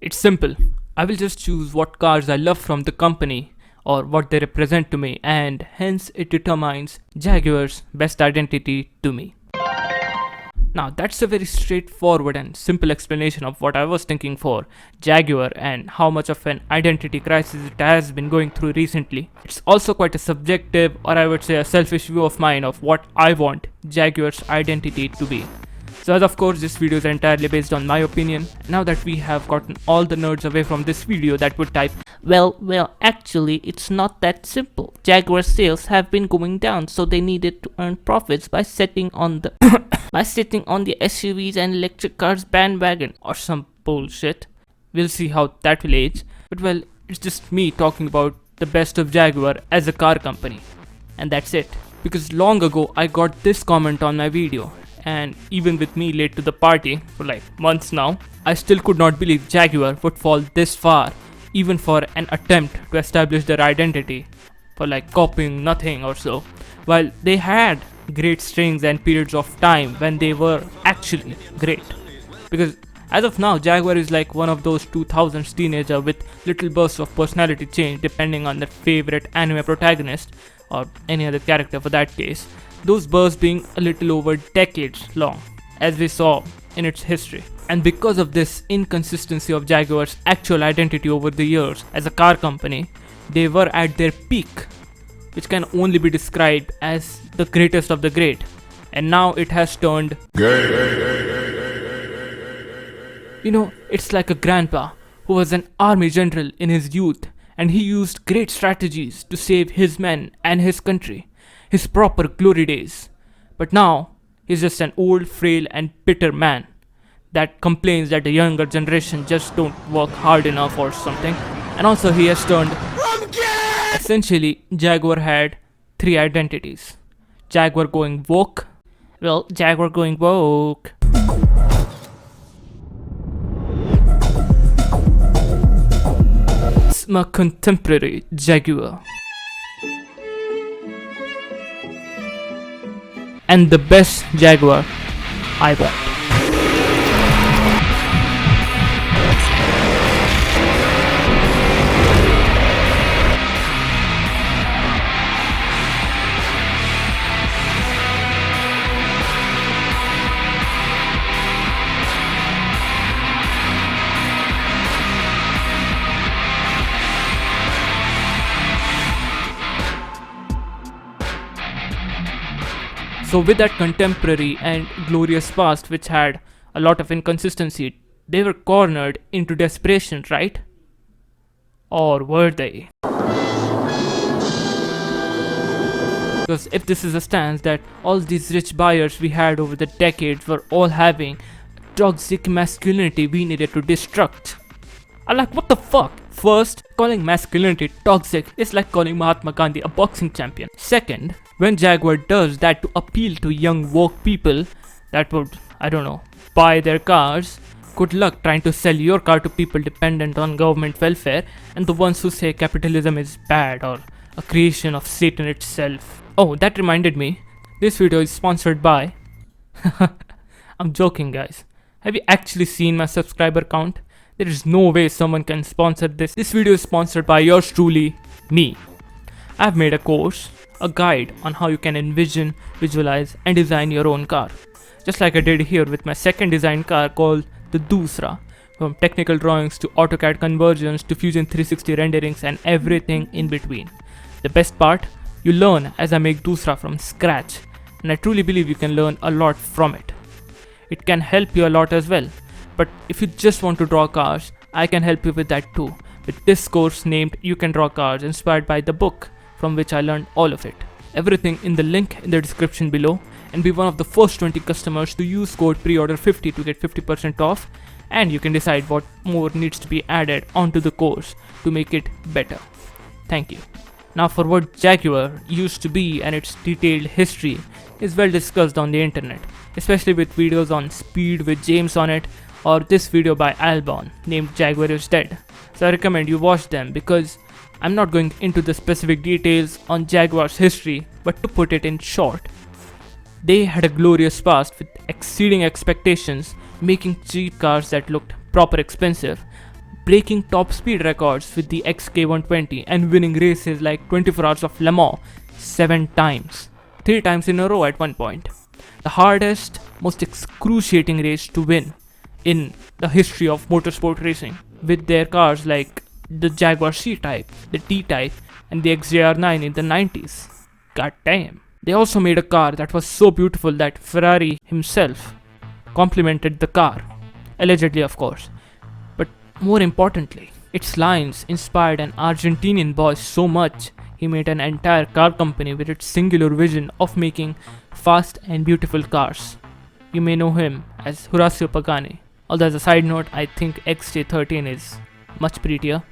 It's simple. I will just choose what cars I love from the company or what they represent to me, and hence it determines Jaguar's best identity to me. Now, that's a very straightforward and simple explanation of what I was thinking for Jaguar and how much of an identity crisis it has been going through recently. It's also quite a subjective, or I would say a selfish view of mine of what I want Jaguar's identity to be. So as of course this video is entirely based on my opinion. Now that we have gotten all the nerds away from this video that would type, well, actually it's not that simple. Jaguar sales have been going down, so they needed to earn profits by sitting on the SUVs and electric cars bandwagon or some bullshit. We'll see how that will age. But well, it's just me talking about the best of Jaguar as a car company. And that's it. Because long ago I got this comment on my video, and even with me late to the party for like months now, I still could not believe Jaguar would fall this far, even for an attempt to establish their identity, for like copying nothing or so, while they had great strings and periods of time when they were actually great. Because as of now, Jaguar is like one of those 2000s teenager with little bursts of personality change depending on their favorite anime protagonist or any other character for that case. Those bursts being a little over decades long, as we saw in its history. And because of this inconsistency of Jaguar's actual identity over the years as a car company, they were at their peak, which can only be described as the greatest of the great. And now it has turned it's like a grandpa who was an army general in his youth, and he used great strategies to save his men and his country, his proper glory days. But now, he's just an old, frail and bitter man that complains that the younger generation just don't work hard enough or something. And also he has turned... Essentially, Jaguar had three identities. Jaguar going woke. Well, Jaguar going woke. It's my contemporary Jaguar. And the best Jaguar I want. So with that contemporary and glorious past which had a lot of inconsistency, they were cornered into desperation, right? Or were they? Because if this is a stance that all these rich buyers we had over the decades were all having toxic masculinity we needed to destruct. I'm like, what the fuck? First, calling masculinity toxic is like calling Mahatma Gandhi a boxing champion. Second, when Jaguar does that to appeal to young woke people that would, buy their cars, good luck trying to sell your car to people dependent on government welfare and the ones who say capitalism is bad or a creation of Satan itself. Oh, that reminded me, this video is sponsored by... I'm joking, guys. Have you actually seen my subscriber count? There is no way someone can sponsor this. This video is sponsored by yours truly, me. I've made a course, a guide on how you can envision, visualize and design your own car. Just like I did here with my second design car called the Dusra. From technical drawings to AutoCAD conversions to Fusion 360 renderings and everything in between. The best part, you learn as I make Dusra from scratch, and I truly believe you can learn a lot from it. It can help you a lot as well. But if you just want to draw cars, I can help you with that too, with this course named You Can Draw Cars, inspired by the book from which I learned all of it. Everything in the link in the description below, and be one of the first 20 customers to use code PREORDER50 to get 50% off, and you can decide what more needs to be added onto the course to make it better. Thank you. Now for what Jaguar used to be and its detailed history is well discussed on the internet, especially with videos on Speed with James on it, or this video by Albon named Jaguar is Dead. So I recommend you watch them because I'm not going into the specific details on Jaguar's history, but to put it in short, they had a glorious past with exceeding expectations, making cheap cars that looked proper expensive, breaking top speed records with the XK120 and winning races like 24 Hours of Le Mans 7 times, 3 times in a row at one point. The hardest, most excruciating race to win in the history of motorsport racing, with their cars like the Jaguar C-Type, the T-Type, and the XJR9 in the 90s. God damn. They also made a car that was so beautiful that Ferrari himself complimented the car. Allegedly, of course. But more importantly, its lines inspired an Argentinian boy so much he made an entire car company with its singular vision of making fast and beautiful cars. You may know him as Horacio Pagani. Although as a side note, I think XJ13 is much prettier,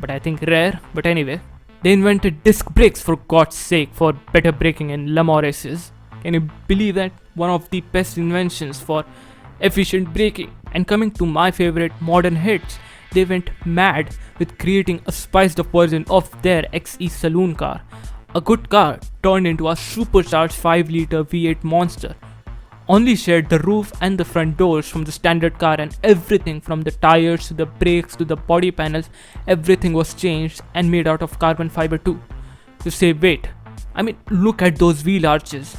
but I think rare. But anyway, they invented disc brakes for God's sake for better braking in Le Mans races. Can you believe that? One of the best inventions for efficient braking. And coming to my favorite modern hits, they went mad with creating a spiced up version of their XE saloon car. A good car turned into a supercharged 5-liter V8 monster. Only shared the roof and the front doors from the standard car, and everything from the tires to the brakes to the body panels, everything was changed and made out of carbon fiber too, to save weight. I mean, look at those wheel arches.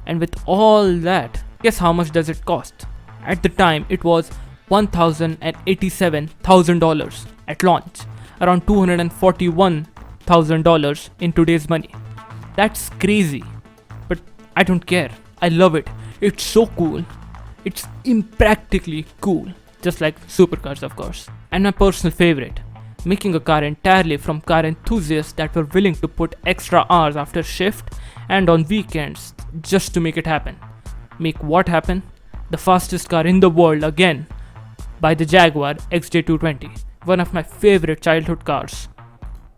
And with all that, guess how much does it cost? At the time, it was $1,087,000 at launch, around $241,000 in today's money. That's crazy, but I don't care. I love it. It's so cool. It's impractically cool, just like supercars, of course. And my personal favorite, making a car entirely from car enthusiasts that were willing to put extra hours after shift and on weekends just to make it happen. Make what happen? The fastest car in the world again, by the Jaguar XJ220, one of my favorite childhood cars.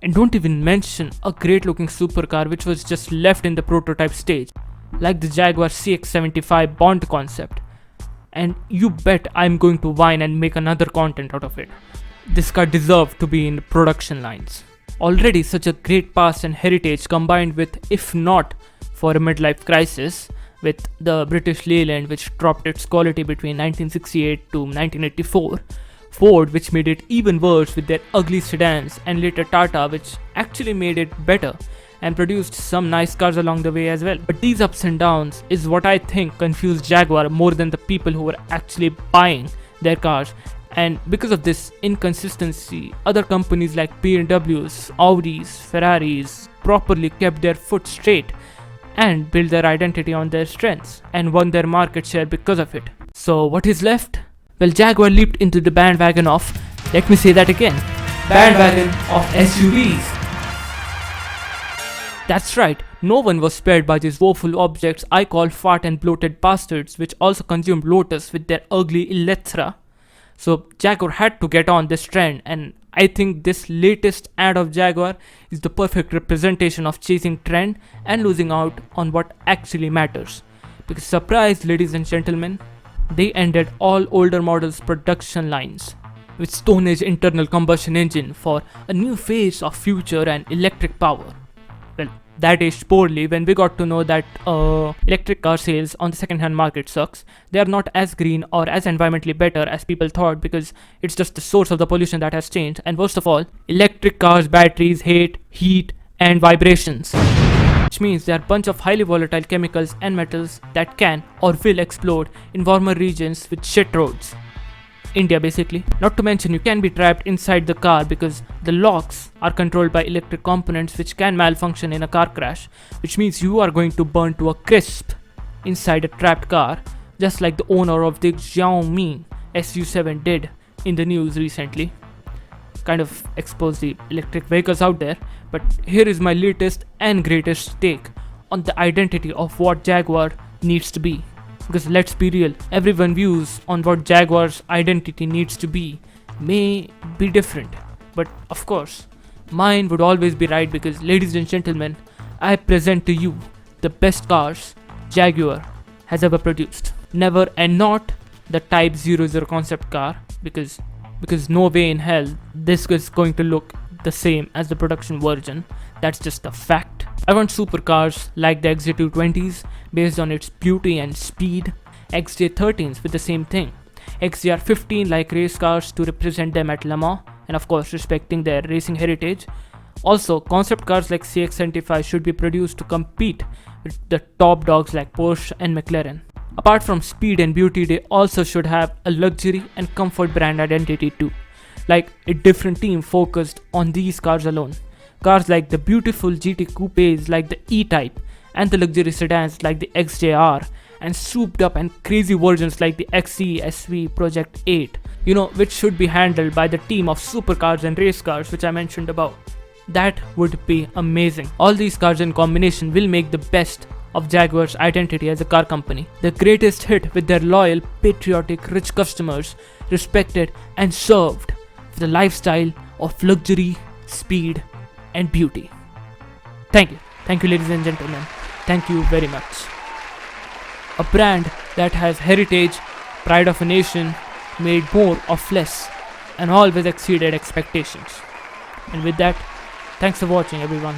And don't even mention a great looking supercar which was just left in the prototype stage, like the Jaguar CX-75 Bond concept. And you bet I'm going to whine and make another content out of it. This car deserved to be in production lines. Already such a great past and heritage, combined with, if not for a midlife crisis, with the British Leyland which dropped its quality between 1968 to 1984, Ford which made it even worse with their ugly sedans, and later Tata which actually made it better and produced some nice cars along the way as well. But these ups and downs is what I think confused Jaguar more than the people who were actually buying their cars. And because of this inconsistency, other companies like BMWs, Audis, Ferraris properly kept their foot straight and built their identity on their strengths and won their market share because of it. So what is left? Well, Jaguar leaped into the bandwagon of, let me say that again, bandwagon of SUVs. That's right, no one was spared by these woeful objects I call fat and bloated bastards, which also consumed Lotus with their ugly Electra. So Jaguar had to get on this trend, and I think this latest ad of Jaguar is the perfect representation of chasing trend and losing out on what actually matters. Because surprise, ladies and gentlemen, they ended all older models' production lines with Stone Age internal combustion engine for a new phase of future and electric power. Well, that aged poorly when we got to know that electric car sales on the second-hand market sucks. They are not as green or as environmentally better as people thought, because it's just the source of the pollution that has changed. And worst of all, electric cars' batteries hate heat and vibrations, which means they are a bunch of highly volatile chemicals and metals that can or will explode in warmer regions with shit roads. India basically. Not to mention, you can be trapped inside the car because the locks are controlled by electric components which can malfunction in a car crash, which means you are going to burn to a crisp inside a trapped car, just like the owner of the Xiaomi SU7 did in the news recently. Kind of expose the electric vehicles out there. But here is my latest and greatest take on the identity of what Jaguar needs to be. Because let's be real, everyone's views on what Jaguar's identity needs to be may be different. But of course, mine would always be right, because ladies and gentlemen, I present to you the best cars Jaguar has ever produced. Never and not the Type 00 concept car, because no way in hell this is going to look the same as the production version. That's just a fact. I want supercars like the XJ220s based on its beauty and speed, XJ13s with the same thing, XJR15 like race cars to represent them at Le Mans, and of course respecting their racing heritage. Also, concept cars like CX-75 should be produced to compete with the top dogs like Porsche and McLaren. Apart from speed and beauty, they also should have a luxury and comfort brand identity too, like a different team focused on these cars alone. Cars like the beautiful GT coupes like the E-Type and the luxury sedans like the XJR, and souped up and crazy versions like the XE SV Project 8, which should be handled by the team of supercars and race cars which I mentioned above. That would be amazing. All these cars in combination will make the best of Jaguar's identity as a car company. The greatest hit with their loyal, patriotic, rich customers, respected and served for the lifestyle of luxury, speed and beauty. Thank you. Thank you, ladies and gentlemen. Thank you very much. A brand that has heritage, pride of a nation, made more of less, and always exceeded expectations. And with that, thanks for watching, everyone.